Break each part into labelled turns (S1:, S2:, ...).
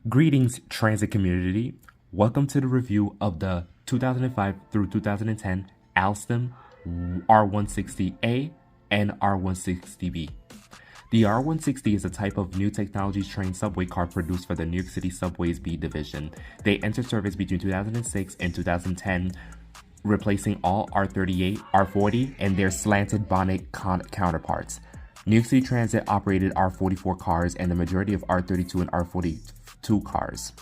S1: Greetings, transit community. Welcome to the review of the 2005 through 2010 Alstom R160A and R160B. The R160 is a type of new technology train subway car produced for the New York City Subways B division. They entered service between 2006 and 2010, replacing all R38, R40, and their slanted bonnet counterparts. New York City Transit operated R44 cars and the majority of R32 and R42 cars.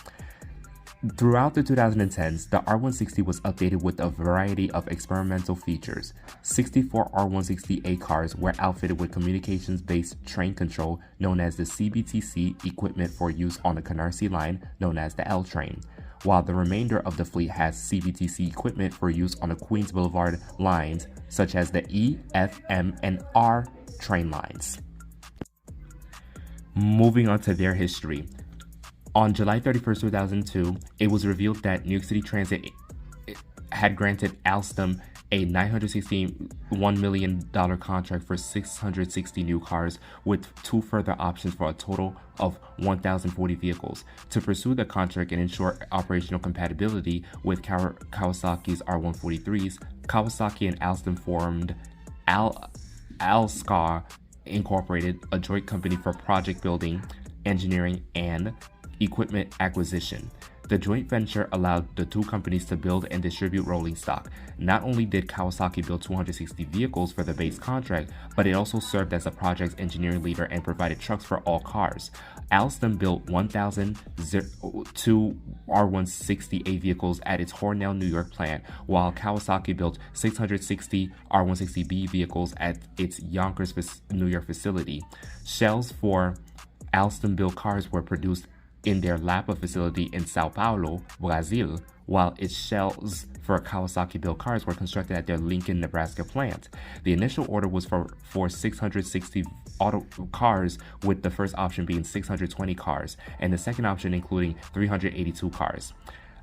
S1: Throughout the 2010s, the R160 was updated with a variety of experimental features. 64 R160A cars were outfitted with communications-based train control known as the CBTC equipment for use on the Canarsie line known as the L train, while the remainder of the fleet has CBTC equipment for use on the Queens Boulevard lines such as the E, F, M, and R train lines. Moving on to their history. On July 31st, 2002, it was revealed that New York City Transit had granted Alstom a $961 million contract for 660 new cars, with 2 further options for a total of 1,040 vehicles. To pursue the contract and ensure operational compatibility with Kawasaki's R143s, Kawasaki and Alstom formed Alscar Incorporated, a joint company for project building, engineering, and equipment acquisition. The joint venture allowed the two companies to build and distribute rolling stock. Not only did Kawasaki build 260 vehicles for the base contract, but it also served as a project's engineering leader and provided trucks for all cars. Alstom built 1,002 R160A vehicles at its Hornell, New York plant, while Kawasaki built 660 R160B vehicles at its Yonkers, New York facility. Shells for Alstom-built cars were produced in their Lapa facility in Sao Paulo, Brazil, while its shells for Kawasaki-built cars were constructed at their Lincoln, Nebraska plant. The initial order was for 660 auto cars, with the first option being 620 cars, and the second option including 382 cars.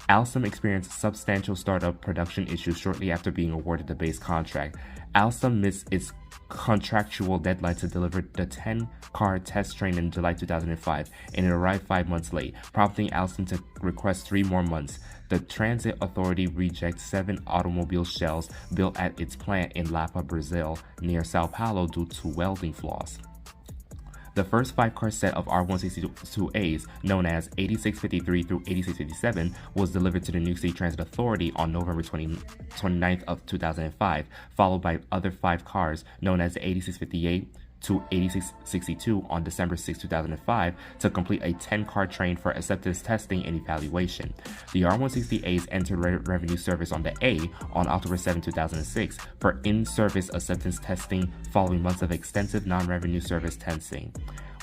S1: Alstom experienced substantial startup production issues shortly after being awarded the base contract. Alstom missed its contractual deadline to deliver the 10-car test train in July 2005, and it arrived 5 months late, prompting Alstom to request 3 more months. The Transit Authority rejected 7 automobile shells built at its plant in Lapa, Brazil, near Sao Paulo due to welding flaws. The first 5-car set of R162As, known as 8653 through 8657, was delivered to the New York City Transit Authority on November 29th of 2005, followed by other 5 cars, known as the 8658, to 8662 on December 6, 2005 to complete a 10-car train for acceptance testing and evaluation. The R160As entered revenue service on the A on October 7, 2006 for in-service acceptance testing following months of extensive non-revenue service testing.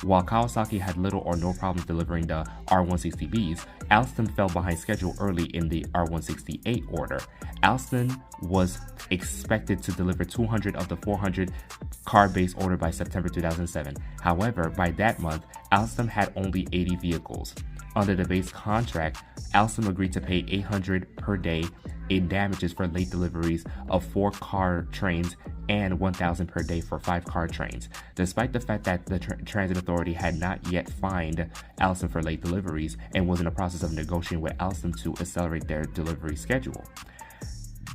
S1: While Kawasaki had little or no problems delivering the R160Bs, Alstom fell behind schedule early in the R160A order. Alstom was expected to deliver 200 of the 400 car base order by September 2007. However, by that month, Alstom had only 80 vehicles. Under the base contract, Alstom agreed to pay $800 per day in damages for late deliveries of 4-car trains and $1,000 per day for 5-car trains. Despite the fact that the Transit Authority had not yet fined Alstom for late deliveries and was in the process of negotiating with Alstom to accelerate their delivery schedule.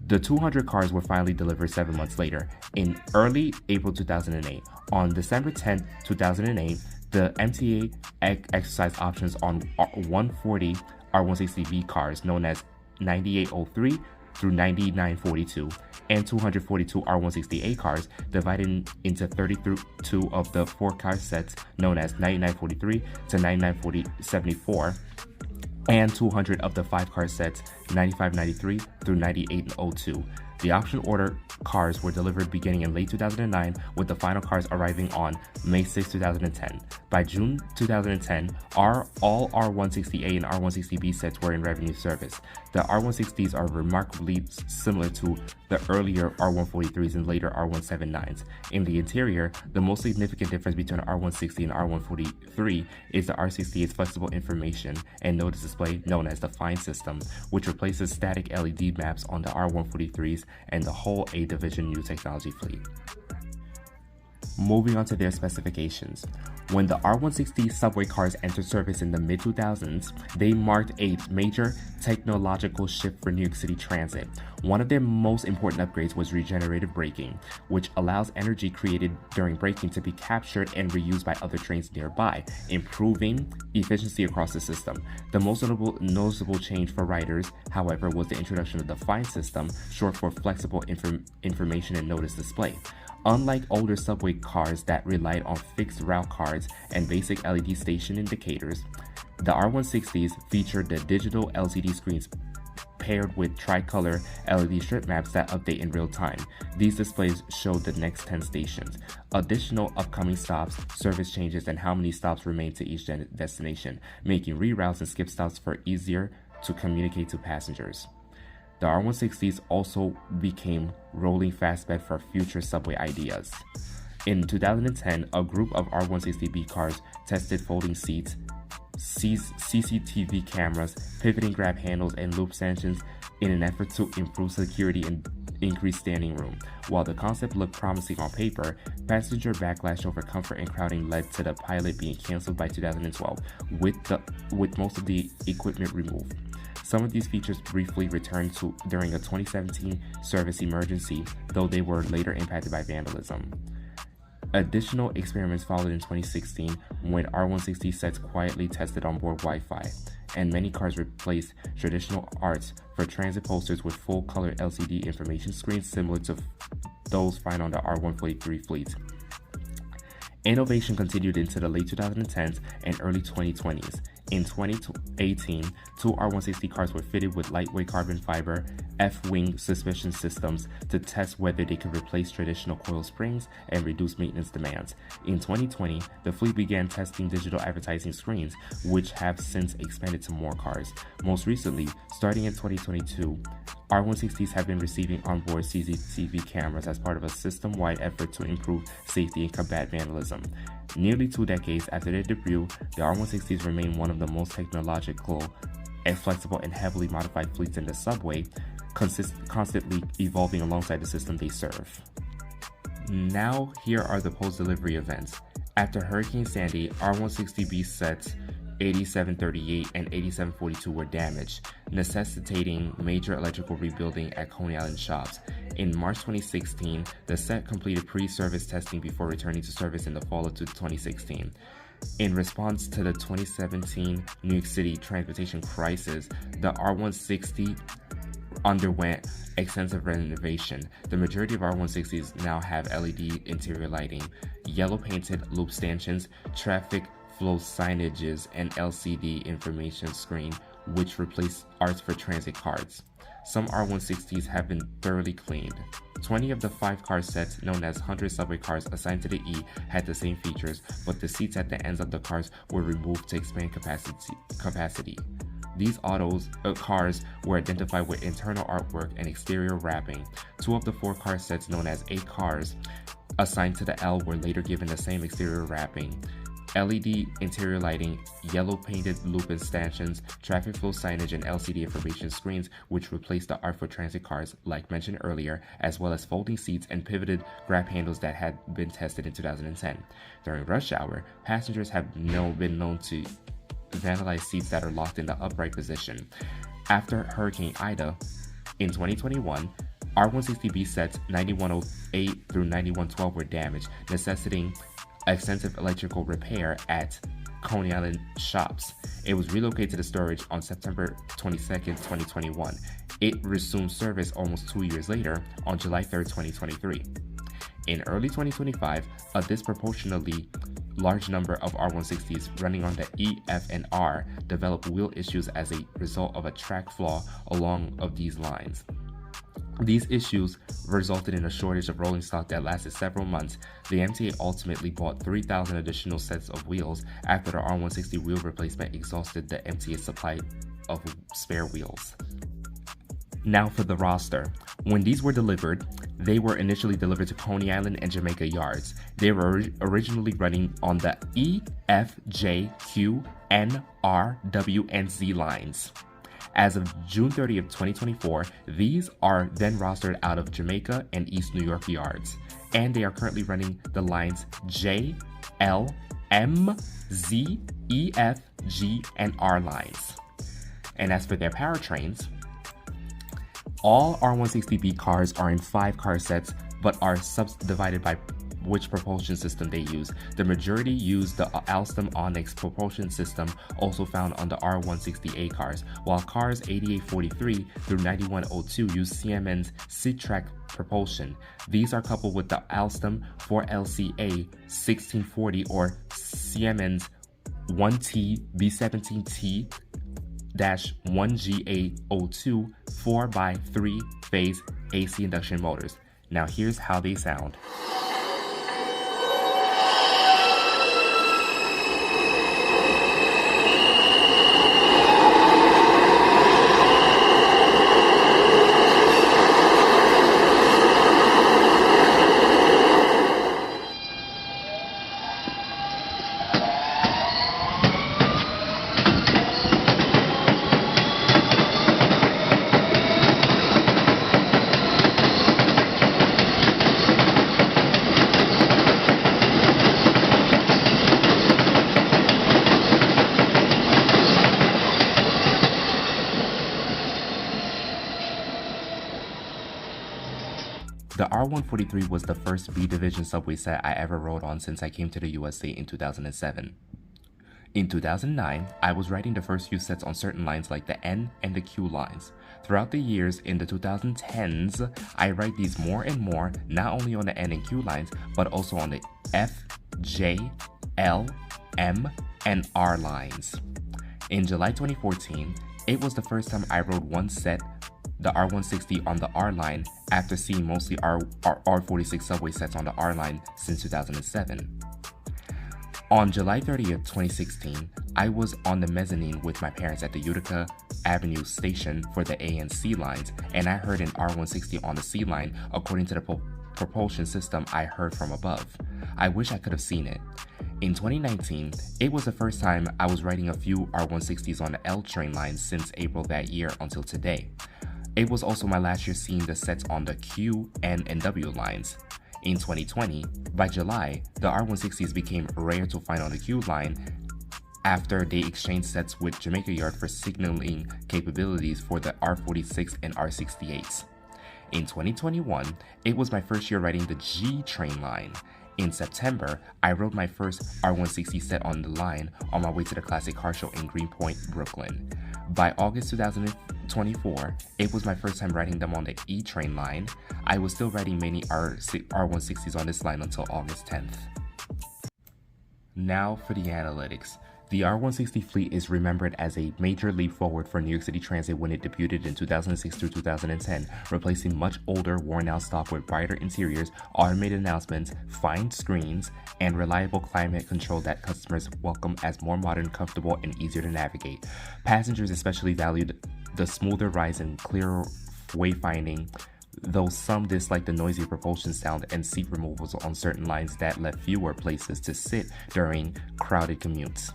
S1: The 200 cars were finally delivered 7 months later, in early April 2008. On December 10, 2008, the MTA exercised options on 140 R160B cars known as 9803 through 9942 and 242 R160A cars divided into 32 of the 4-car sets known as 9943 to 9974 and 200 of the 5-car sets 9593 through 9802. The option order cars were delivered beginning in late 2009, with the final cars arriving on May 6, 2010. By June 2010, all R160A and R160B sets were in revenue service. The R160s are remarkably similar to the earlier R143s and later R179s. In the interior, the most significant difference between R160 and R143 is the R68's flexible information and notice display known as the Find system, which replaces static LED maps on the R143s and the whole A Division new technology fleet. Moving on to their specifications. When the R160 subway cars entered service in the mid-2000s, they marked a major technological shift for New York City Transit. One of their most important upgrades was regenerative braking, which allows energy created during braking to be captured and reused by other trains nearby, improving efficiency across the system. The most noticeable change for riders, however, was the introduction of the Find system, short for flexible information and notice display. Unlike older subway cars that relied on fixed route cards and basic LED station indicators, the R160s featured the digital LCD screens paired with tricolor LED strip maps that update in real time. These displays show the next 10 stations, additional upcoming stops, service changes, and how many stops remain to each destination, making reroutes and skip stops for easier to communicate to passengers. The R160s also became rolling fastbed for future subway ideas. In 2010, a group of R160B cars tested folding seats, CCTV cameras, pivoting grab handles, and loop stanchions in an effort to improve security and increase standing room. While the concept looked promising on paper, passenger backlash over comfort and crowding led to the pilot being canceled by 2012, with most of the equipment removed. Some of these features briefly returned during a 2017 service emergency, though they were later impacted by vandalism. Additional experiments followed in 2016 when R160 sets quietly tested onboard Wi-Fi, and many cars replaced traditional arts for transit posters with full-color LCD information screens similar to those found on the R143 fleet. Innovation continued into the late 2010s and early 2020s. In 2018, two R160 cars were fitted with lightweight carbon fiber F-wing suspension systems to test whether they could replace traditional coil springs and reduce maintenance demands. In 2020, the fleet began testing digital advertising screens, which have since expanded to more cars. Most recently, starting in 2022, R160s have been receiving onboard CCTV cameras as part of a system-wide effort to improve safety and combat vandalism. Nearly 2 decades after their debut, the R160s remain one of the most technological and flexible and heavily modified fleets in the subway, constantly evolving alongside the system they serve. Now, here are the post-delivery events. After Hurricane Sandy, R160B sets 8738 and 8742 were damaged, necessitating major electrical rebuilding at Coney Island shops. In March 2016, the set completed pre-service testing before returning to service in the fall of 2016. In response to the 2017 New York City transportation crisis, the R160 underwent extensive renovation. The majority of R160s now have LED interior lighting, yellow painted loop stanchions, traffic flow signages, and LCD information screen, which replaced Arts for Transit cards. Some R160s have been thoroughly cleaned. 20 of the 5-car sets, known as 100 subway cars assigned to the E, had the same features, but the seats at the ends of the cars were removed to expand capacity. These cars were identified with internal artwork and exterior wrapping. 2 of the 4-car sets, known as 8 cars assigned to the L, were later given the same exterior wrapping. LED interior lighting, yellow painted loop stanchions, traffic flow signage, and LCD information screens, which replaced the Art for Transit cars, like mentioned earlier, as well as folding seats and pivoted grab handles that had been tested in 2010. During rush hour, passengers have been known to vandalize seats that are locked in the upright position. After Hurricane Ida in 2021, R160B sets 9108 through 9112 were damaged, necessitating extensive electrical repair at Coney Island shops. It was relocated to the storage on September 22, 2021. It resumed service almost 2 years later on July 3, 2023. In early 2025, a disproportionately large number of R160s running on the E, F, and R developed wheel issues as a result of a track flaw along of these lines. These issues resulted in a shortage of rolling stock that lasted several months. The MTA ultimately bought 3,000 additional sets of wheels after the R160 wheel replacement exhausted the MTA supply of spare wheels. Now for the roster. When these were delivered, they were initially delivered to Coney Island and Jamaica yards. They were originally running on the E, F, J, Q, N, R, W, and Z lines. As of June 30th, 2024, these are then rostered out of Jamaica and East New York yards, and they are currently running the lines J, L, M, Z, E, F, G, and R lines. And as for their powertrains, all R160B cars are in 5-car sets, but are subdivided by which propulsion system they use. The majority use the Alstom Onyx propulsion system, also found on the R160A cars, while cars 8843 through 9102 use CMN's SITRAC propulsion. These are coupled with the Alstom 4LCA 1640 or CMN's 1T B17T 1GA02 4x3 phase AC induction motors. Now here's how they sound. The R143 was the first B Division subway set I ever rode on since I came to the USA in 2007. In 2009, I was riding the first few sets on certain lines like the N and the Q lines. Throughout the years in the 2010s, I ride these more and more, not only on the N and Q lines, but also on the F, J, L, M, and R lines. In July 2014, it was the first time I rode one set, the R160 on the R line, after seeing mostly R46 subway sets on the R line since 2007. On July 30th, 2016, I was on the mezzanine with my parents at the Utica Avenue station for the A and C lines, and I heard an R160 on the C line according to the propulsion system I heard from above. I wish I could have seen it. In 2019, it was the first time I was riding a few R160s on the L train line since April that year until today. It was also my last year seeing the sets on the Q, N, and W lines. In 2020, by July, the R160s became rare to find on the Q line after they exchanged sets with Jamaica Yard for signaling capabilities for the R46 and R68s. In 2021, it was my first year riding the G train line. In September, I rode my first R160 set on the line on my way to the Classic Car Show in Greenpoint, Brooklyn. By August 2024, it was my first time riding them on the E train line. I was still riding many R160s on this line until August 10th. Now for the analytics. The R160 fleet is remembered as a major leap forward for New York City Transit when it debuted in 2006 through 2010, replacing much older, worn-out stock with brighter interiors, automated announcements, fine screens, and reliable climate control that customers welcome as more modern, comfortable, and easier to navigate. Passengers especially valued the smoother rides and clearer wayfinding, though some dislike the noisy propulsion sound and seat removals on certain lines that left fewer places to sit during crowded commutes.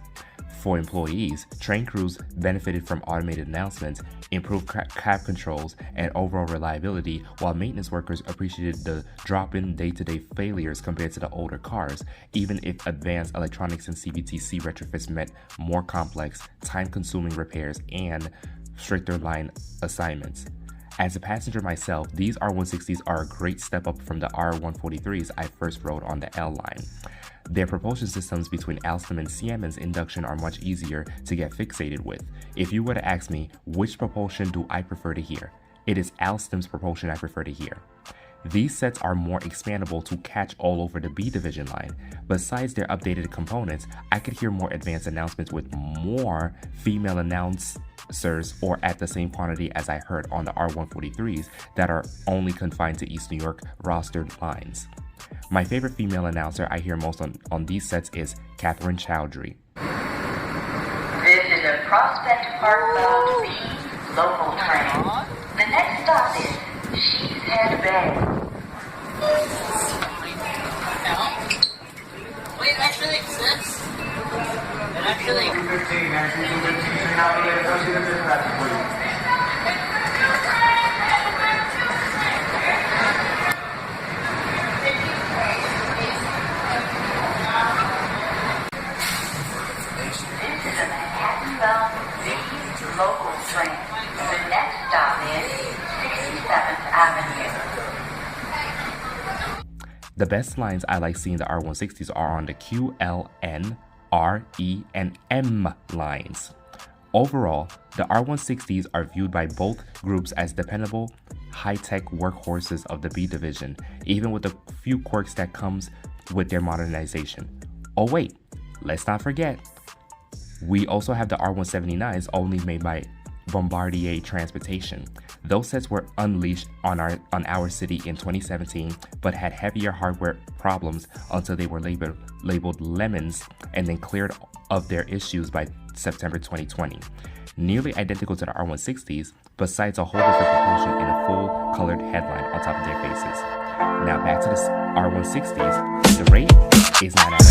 S1: For employees, train crews benefited from automated announcements, improved cab controls, and overall reliability, while maintenance workers appreciated the drop-in day-to-day failures compared to the older cars, even if advanced electronics and CBTC retrofits meant more complex, time-consuming repairs and stricter line assignments. As a passenger myself, these R160s are a great step up from the R143s I first rode on the L line. Their propulsion systems between Alstom and Siemens induction are much easier to get fixated with. If you were to ask me, which propulsion do I prefer to hear? It is Alstom's propulsion I prefer to hear. These sets are more expandable to catch all over the B division line. Besides their updated components, I could hear more advanced announcements with more female announcers or at the same quantity as I heard on the R143s that are only confined to East New York rostered lines. My favorite female announcer I hear most on these sets is Catherine Chowdhury.
S2: This is a Prospect Park bound B local train. The next stop is Sheepshead Bay.
S3: Wait, it actually exists? It actually...
S2: This is a Manhattan-bound B local train. The next stop is 67th Avenue.
S1: The best lines I like seeing the R160s are on the Q, L, N, R, E, and M lines. Overall, the R160s are viewed by both groups as dependable, high-tech workhorses of the B division, even with the few quirks that comes with their modernization. Oh wait, let's not forget, we also have the R179s only made by Bombardier Transportation. Those sets were unleashed on our city in 2017, but had heavier hardware problems until they were labeled lemons and then cleared of their issues by September 2020. Nearly identical to the R160s, besides a whole different propulsion and a full colored headline on top of their faces. Now back to the R160s. The rate is 9 out of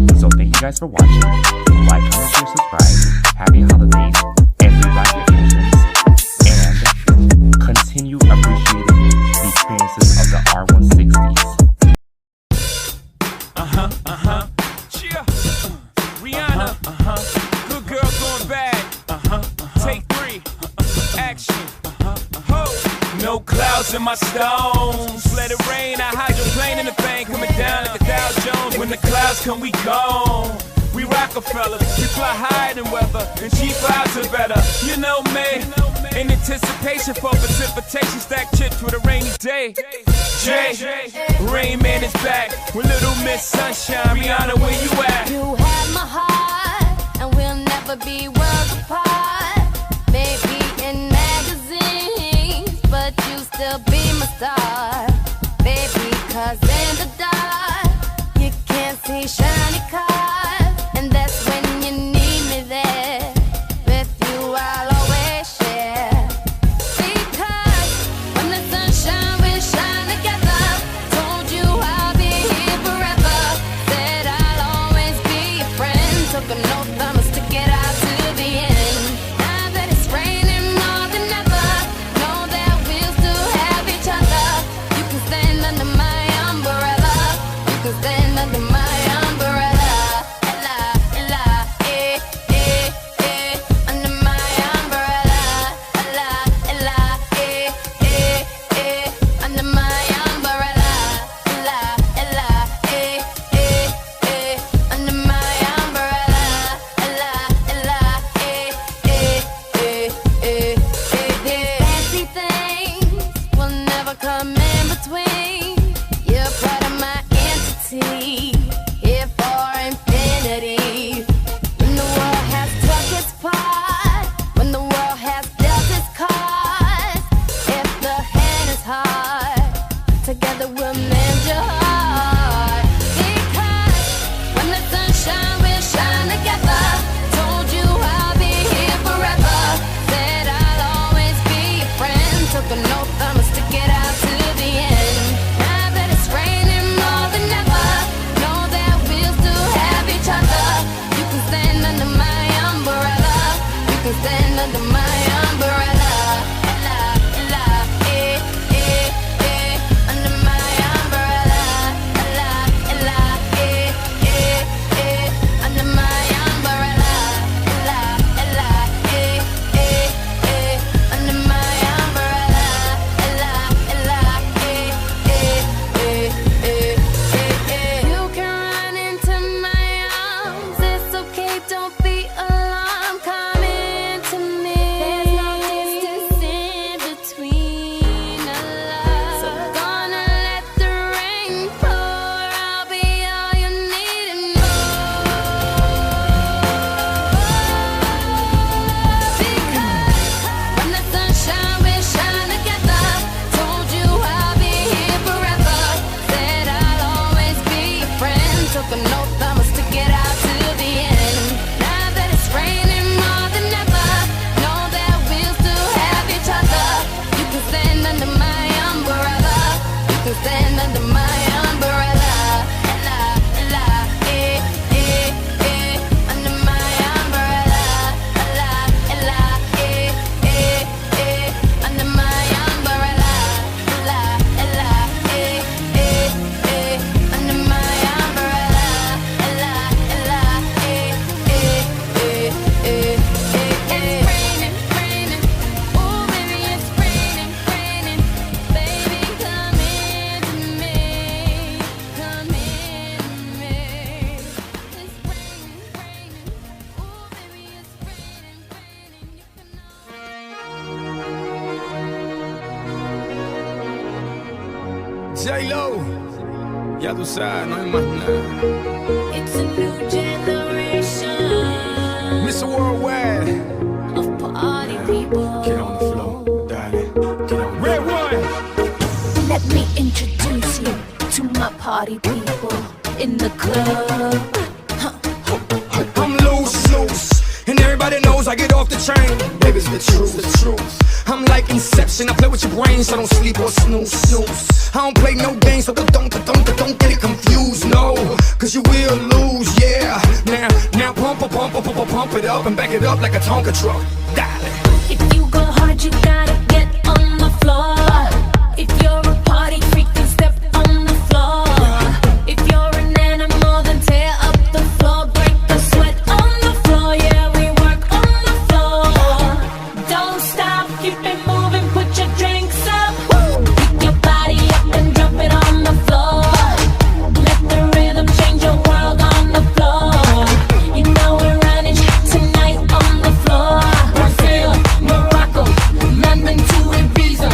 S1: 10. So thank you guys for watching. Like, comment, share, subscribe. Happy holidays. Black occasions, and continue appreciating the experiences of the R160s.
S4: Cheer. Rihanna. Good girl going bad. Take 3. Action. Ho. No clouds in my stones. Let it rain. I hydroplane in the bank coming down like a Dow Jones. When the clouds come, we gone. We Rockefeller, we fly higher than weather, and cheap vibes are better. You know me, in anticipation for precipitation, stack chips with a rainy day. Jay, Rain Man is back with Little Miss Sunshine. Rihanna, where you at?
S5: You have my heart, and we'll never be worlds apart. Maybe in magazines, but you still be my star. Baby, 'cause in the dark, you can't see shiny cars. And that's when you need me there. With you I'll always share. Because when the sunshine will shine together. Told you I'll be here forever. Said I'll always be your friend. Took an oath, I'ma stick it out to the end. Now that it's raining more than ever, know that we'll still have each other. You can stand under my umbrella. You can stand under my umbrella. don't be alarmed, come into me. There's no distance in between us. So gonna let the rain pour. I'll be all you need and more. Because from the sunshine we shine together. Told you I'll be here forever. Said I'll always be your friend. Took an oath I'ma stick it out to the end. Now that it's raining more than ever, know that we'll still have each other. You can stand under my umbrella. You can stand under my umbrella. Ella, ella, under my umbrella. Ella, ella, under my umbrella. Ella, ella, under my umbrella. Ella, ella, it's raining, raining. Oh, baby, it's raining, raining. Baby, come into me. Come into me. It's raining, raining. Oh, baby, it's raining, raining. You can
S4: J-Lo, ya tú sabes, no hay más nada.
S5: It's a new generation
S4: Mr. Worldwide,
S5: of party people.
S4: get on the floor, darling, get on. Red one.
S5: Let me introduce you to my party people in the club.
S4: I'm loose, and everybody knows I get off the train. Baby, it's the truth, I'm like Inception, I play with your brain, so don't sleep or snooze. I don't play no games, so don't get it confused, no. Cause you will lose, yeah. Now pump it up and back it up like a Tonka truck. Darling.
S5: If you go hard, you gotta get on the floor. If you're a party freak, then step on the floor. If you're an animal, then tear up the floor. Break the sweat on the floor, yeah, we work on the floor. Don't stop, keep it moving, put your drinks up. Pick your body up and drop it on the floor. Let the rhythm change your world on the floor. You know we're running tonight on the floor. Brazil, Morocco, London to Ibiza,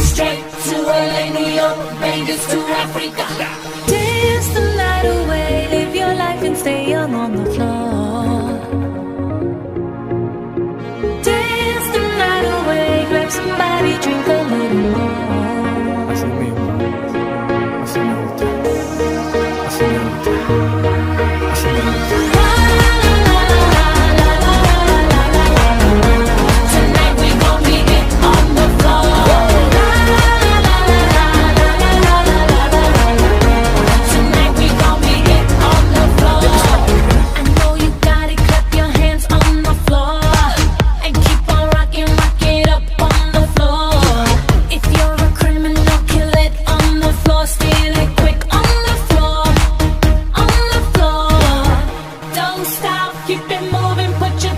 S5: straight to LA, New York, Vegas to Africa. Dance the night away, live your life and stay young on the floor. Dance the night away, grab somebody, drink a little more.
S4: Así mismo, así me gusta, así me gusta, así me gusta.
S5: Tonight we gon' be it on the floor. Tonight we gon' be it on the floor. I know you got it, clap your hands on the floor. And keep on rocking, rock it up on the floor. If you're a criminal, kill it on the floor. Steal it quick on the floor. On the floor. Don't stop, keep it moving, put your